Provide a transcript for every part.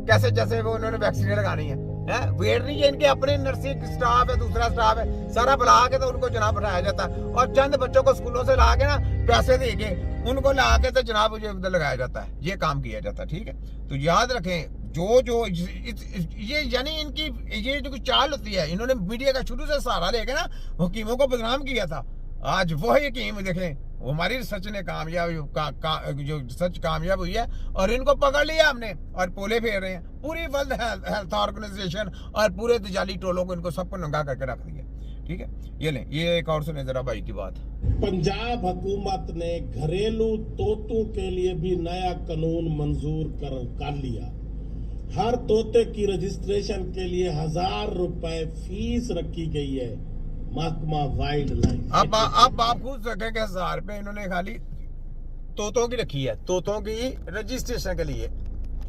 कैसे जैसे वो उन्होंने वैक्सीन लगानी है वेट नहीं है इनके अपने नर्सिंग स्टाफ है, दूसरा स्टाफ है, सारा बुला के तो उनको जनाब बैठाया जाता है और चंद बच्चों को स्कूलों से ला के ना पैसे दे के उनको ला के तो जनाब ये लगाया जाता है, ये काम किया जाता है। ठीक है, तो याद रखें जो ये यानी इनकी ये जो चाल होती है, इन्होंने मीडिया का शुरू से सहारा लेके ना हकीमों को बदनाम किया था। आज वही हकीम देखें, वो हमारी रिसर्च ने कामयाब जो रिसर्च कामयाब हुई है और इनको पकड़ लिया हमने और पोले फेर रहे हैं। पूरी वर्ल्ड हेल्थ ऑर्गेनाइजेशन और पूरे तजाली टोलों को इनको सबको नंगा करके रख दिया। ठीक है, ये लें, ये एक और सुने जरा भाई की बात। पंजाब हुकूमत ने घरेलू तोतों के लिए भी नया कानून मंजूर कर लिया। हर तोते की रजिस्ट्रेशन के लिए 1000 रुपए फीस रखी गई है महकमा वाइल्ड लाइफ। अब आप खुद सके कि 1000 रुपए इन्होंने खाली तोतों की रखी है, तोतों की रजिस्ट्रेशन के लिए।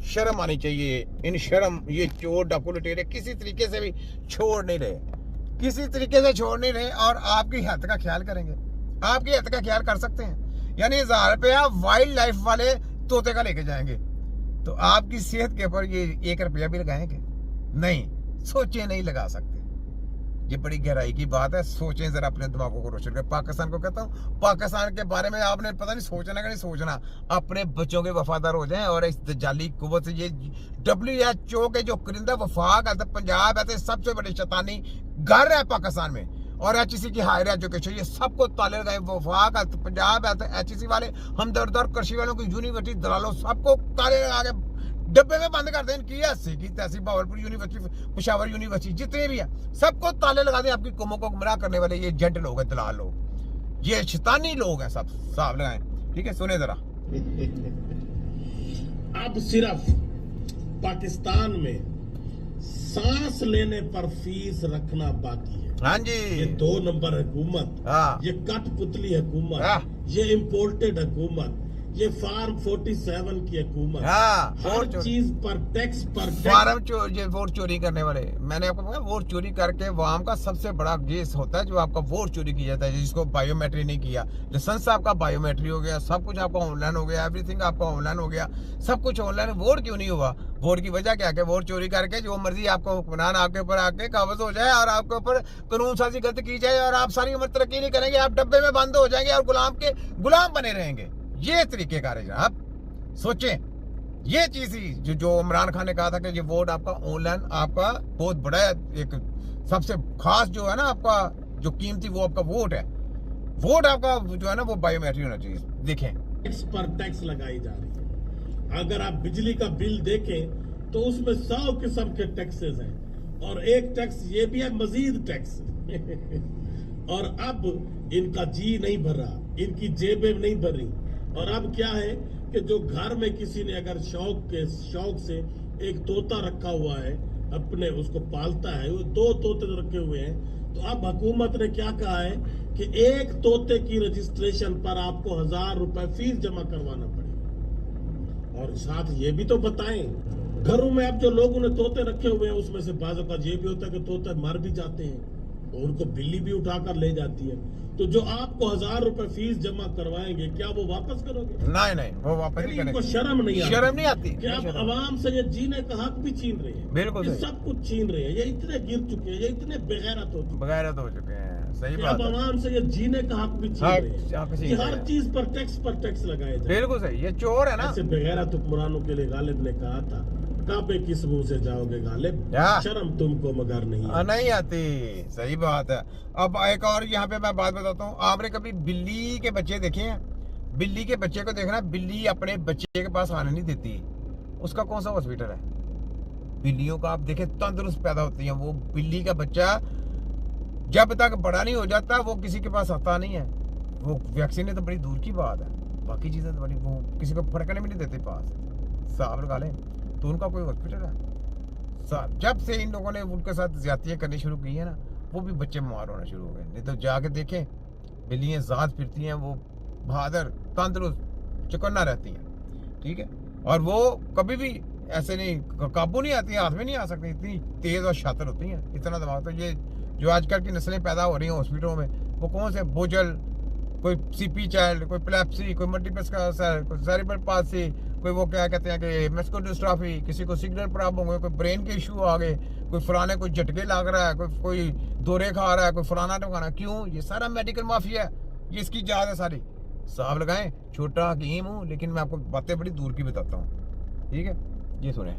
शर्म आनी चाहिए इन शर्म, ये चोर डाकू लुटेरे किसी तरीके से भी छोड़ नहीं रहे, किसी तरीके से छोड़ नहीं रहे और आपकी हेल्थ का ख्याल करेंगे, आपकी हेल्थ का ख्याल कर सकते हैं। यानी 1000 रुपया वाइल्ड लाइफ वाले तोते का लेके जाएंगे तो आपकी सेहत के ऊपर ये 1 रुपया भी लगाएंगे नहीं, सोचे नहीं लगा सकते। ये बड़ी गहराई की बात है, सोचें जरा अपने दिमागों को रोशन करें। पाकिस्तान को कहता हूँ, पाकिस्तान के बारे में आपने पता नहीं सोचना कि नहीं सोचना, अपने बच्चों के वफादार हो जाएं और इस जाली कुव्वत से ये WHO के जो करिंदा वफाक है, पंजाब है, सबसे बड़ी शैतानी घर है पाकिस्तान में और HEC की हायर एजुकेशन, ये सबको ताले लगाए। वफाक है, पंजाब है, HEC वाले, हमदर्द और कृषि वालों की यूनिवर्सिटी दलालों सबको ताले लगा के डब्बे में बंद कर दें। इनकी ऐसी की तैसी भावलपुर यूनिवर्सिटी, पेशावर यूनिवर्सिटी, जितने भी है सबको ताले लगा दें। आपकी कौमों को गुमराह करने वाले ये एजेंट लोग हैं, दलाल लोग, ये शैतानी लोग हैं, सब साफ लगाएं। ठीक है, सुने जरा। अब सिर्फ पाकिस्तान में सांस लेने पर फीस रखना बाकी है। हाँ जी, ये 2 नंबर हुकूमत, हाँ, ये कठपुतली हुकूमत, हाँ, ये इम्पोर्टेड हुकूमत, ये फार्म 47 की हुकूमत, हाँ, हर चीज पर टैक्स फार्म ये वोट चोरी करने वाले, मैंने आपको बताया वोट चोरी करके वाम का सबसे बड़ा केस होता है जो आपका वोट चोरी किया जाता है, जिसको बायोमेट्री नहीं किया। लाइसेंस आपका बायोमेट्री हो गया, सब कुछ आपका ऑनलाइन हो गया, एवरीथिंग आपका ऑनलाइन हो गया, सब कुछ ऑनलाइन। वोट क्यों नहीं हुआ? वोट की वजह क्या है? वोट चोरी करके जो मर्जी आपको हुक्मरान आपके ऊपर आके काबज हो जाए और आपके ऊपर कानून साजी गलत की जाए और आप सारी उम्र तरक्की नहीं करेंगे, आप डब्बे में बंद हो जाएंगे और गुलाम बने रहेंगे। ये तरीके कार है आप सोचें। ये चीज ही जो इमरान खान ने कहा था कि ये वोट आपका ऑनलाइन, आपका बहुत बड़ा एक सबसे खास जो है ना आपका जो कीमती वो आपका वोट है। वोट आपका जो है ना वो बायोमेट्रिक होना चाहिए। देखें, टैक्स पर टैक्स लगाई जा रही है। अगर आप बिजली का बिल देखें तो उसमें 100 किस्म के टैक्सेस हैं और एक टैक्स ये भी है मजीद टैक्स और अब इनका जी नहीं भर रहा, इनकी जेबें नहीं भर रही। और अब क्या है कि जो घर में किसी ने अगर शौक से एक तोता रखा हुआ है, अपने उसको पालता है, वो 2 तोते रखे हुए हैं, तो अब हुकूमत ने क्या कहा है कि एक तोते की रजिस्ट्रेशन पर आपको 1000 रुपए फीस जमा करवाना पड़ेगा। और साथ ये भी तो बताएं, घरों में अब जो लोगों ने तोते रखे हुए हैं उसमें से बाजों का ये भी होता है कि तोते मर भी जाते हैं और उनको बिल्ली भी उठाकर ले जाती है। तो जो आपको 1000 रुपए फीस जमा करवाएंगे, क्या वो वापस करोगे? नहीं, वो वापस नहीं करेंगे। इनको शर्म नहीं आती, शर्म नहीं आती कि आप आवाम से ये जीने का हक भी छीन रहे हैं। बिल्कुल, ये सब कुछ छीन रहे हैं। ये इतने गिर चुके हैं, ये इतने बेगैरत हो चुके हैं। सही बात अब है। आवाम से ये जीने का हक भी छीन रहे हैं। ये हर चीज पर टैक्स लगाए जाए। बिल्कुल सही, ये चोर है ना। ऐसे बेगैरत हुक्मरानों के लिए गालिब ने कहा था, काबे किस मुंह से जाओगे गालिब, शर्म तुमको मगर नहीं आती। सही बात है। अब एक और यहाँ पे मैं बात बताता हूँ, आपने कभी बिल्ली के बच्चे देखे हैं? बिल्ली के बच्चे को देखना, बिल्ली अपने बच्चे के पास आने नहीं देती। उसका कौन सा हॉस्पिटल है? बिल्लियों का आप देखें तंदुरुस्त पैदा होती है। वो बिल्ली का बच्चा जब तक बड़ा नहीं हो जाता वो किसी के पास आता नहीं है। वो वैक्सीन तो बड़ी दूर की बात है, बाकी चीजें तो बड़ी, वो किसी को फड़कने भी नहीं देते पास। साहब लगा लें तो उनका कोई हॉस्पिटल है? जब से इन लोगों ने उनके साथ ज्यादतियां करनी शुरू की है ना, वो भी बच्चे बीमार होना शुरू हो गए। नहीं तो जाके देखें, बिल्लियाँ ज़ात फिरती हैं, वो बहादुर तंदुरुस्त चुकन्ना रहती हैं। ठीक है, और वो कभी भी ऐसे नहीं काबू नहीं आती हैं, हाथ में नहीं आ सकती, इतनी तेज और शातिर होती हैं, इतना दिमाग। तो ये जो आजकल की नस्लें पैदा हो रही हैं हॉस्पिटलों में, वो कौन से बोझल, कोई CP चाइल्ड, कोई प्लेप्सी, कोई मल्टीपल स्क्लेरोसिस, कोई सेरेब्रल पाल्सी, कोई वो क्या कहते हैं कि मस्कुलर डिस्ट्रॉफी, किसी को सिग्नल प्रॉब्लम हो, कोई ब्रेन के इशू आ गए, कोई फलाने कोई झटके लग रहा है, कोई दौरे खा रहा है, कोई फलाना टमकाना। क्यों? ये सारा मेडिकल माफिया है, ये इसकी जात है सारी। साहब लगाएं, छोटा हकीम हूँ लेकिन मैं आपको बातें बड़ी दूर की बताता हूँ, ठीक है? ये सुने।